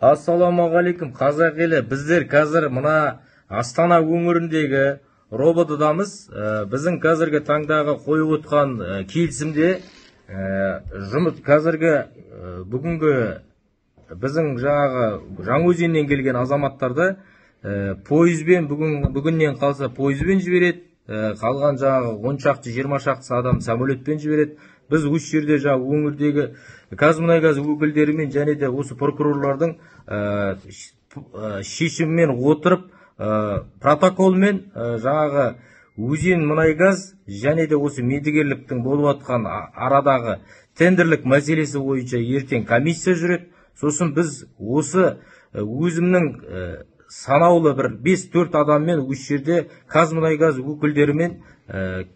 Ассаламағалейкум, қазақ елі. Біздер қазір мына Астана өңіріндегі роботыдамыз. Біздің қазіргі таңдағы қойып отқан келісімде жұмыс қазіргі бүгінгі біздің жаңағы Жаңаөзеннен келген азаматтарды пойызбен бүгіннен қалса пойызбен жібереді, қалған жаңағы 10 шақты 20 шақты адам самолетпен жібереді. Біз осы жерде жаңағы өңірдегі Қазмұнайгаз өкілдерімен және де осы прокурорлардың шешіммен отырып протоколмен жаңағы өзен мұнайгаз және де осы медігерліктің болып жатқан арадағы тендерлік мәселесі бойынша ертең комиссия жүреді. Сосын біз осы өзімнің санаулы бір 5-4 адаммен осы жерде Қазмұнайгаз өкілдерімен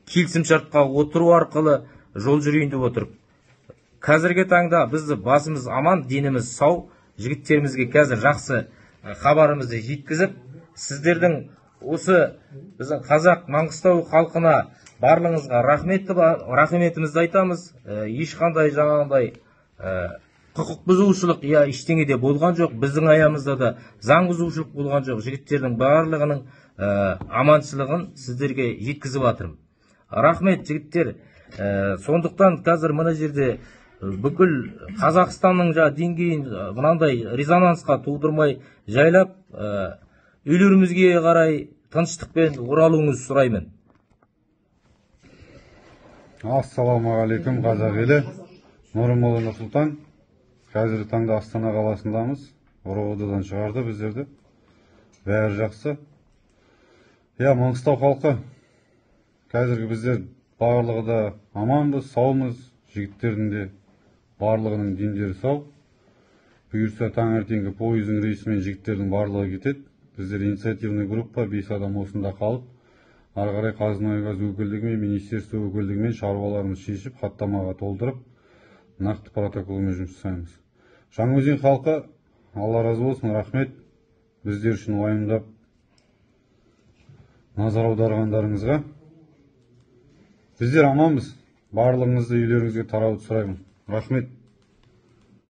келісімшартқа отыру арқылы жол жүрейін деп отырып. Қазіргі таңда бізді басымыз аман, деніміз сау, жігіттерімізге қазір жақсы хабарымызды жеткізіп, сіздердің осы біздің қазақ Маңғыстау халқына барлығыңызға рахметімізді айтамыз. Ешқандай жаңағындай құқық бұзушылық ештеңе де болған жоқ. Біздің аямызда да заң бұзушылық болған жоқ. Жігіттердің барлығының аманшылығын сіздерге жеткізіп жатырмын. Рахмет, жігіттер. Сондықтан қазір мына жерде бүкіл Қазақстанның деңгейін мынандай резонансқа тудырмай жайлап үйлерімізге қарай тыныштықпен оралуыңызды сұраймын. Ассаламағалейкум, қазақ елі. Нұрымұлы Нұрсұлтан. Қазіргі таңда Астана қаласындамыз. Роботыдан шығарды біздерді. Бәрі жақсы. Маңғыстау халқы. Қазіргі біздер барлығы да аманбыз, саумыз. Жігіттердің де барлығының дендері сау. Бұйырса таңертеңгі пойыздың рейсімен жігіттердің барлығы кетеді. Біздер инициативный группа 5 адам осында қалып, ары қарай Қазмұнайгаз өкілдігімен, министерство өкілдігімен шаруаларымыз шешіп, хаттамаға толтырып, нақты протоколмен жұмыс жасаймыз. Жаңаөзен халқы, Алла разы болсын, рахмет. Біздер үшін уайымдап назар аударғандарыңызға. Біздер аманбыз. Барлығыңызды үйлеріңізге тарауды сұраймын. Рахмет.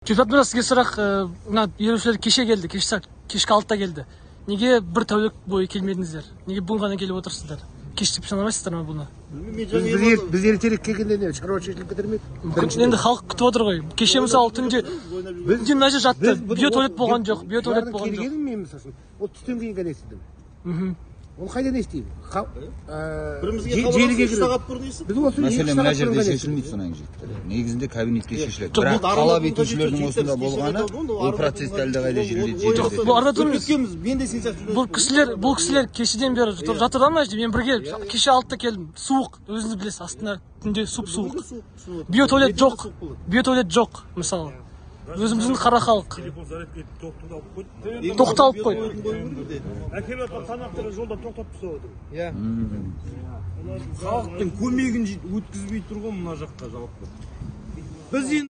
Депутат сізге сұрақ, ерушілер кеше келді, кешкі 6-та келді. Неге бір тәулік бойы келмедіңіздер? Неге бүгін ғана келіп отырсыздар? Кеш деп санамайсыздар ма бұны? Біз ертерек келгенде шаруа шешіліп кетірмеді. Енді халық күтіп отыр ғой. Кеше мысалы түнде мына жер жатты. Биотуалет болған жоқ. Биотуалет болған жоқ. Келгенім мен мысалы, ол түстен кейін ғана естідім. Ол қайдан естейді? Бірімізге хабарласып 3 сағат бұрын естіп. Мәселе мына жерде шешілмейді сонан жігіттер. Негізінде кабинетке шешіледі. Бірақ талап етушілердің осында болғаны, ол процесті әлдеқайда жеделдетеді. Бұл арада тұрмыз. Бұл кісілер кешеден бері жатыр ма? Мен бірге кеше 6-та келдім. Суық, өзіңіз білесіз, астында түнде суық. Биотуалет жоқ. Биотуалет жоқ, мысалы. Өзіміздің қара халық. Тоқталып қойды. Әкеліп тамақтары жолда тоқтап тастап отыр. Халықтың көмегін өткізбей тұрған мына жаққа жауапты. Біз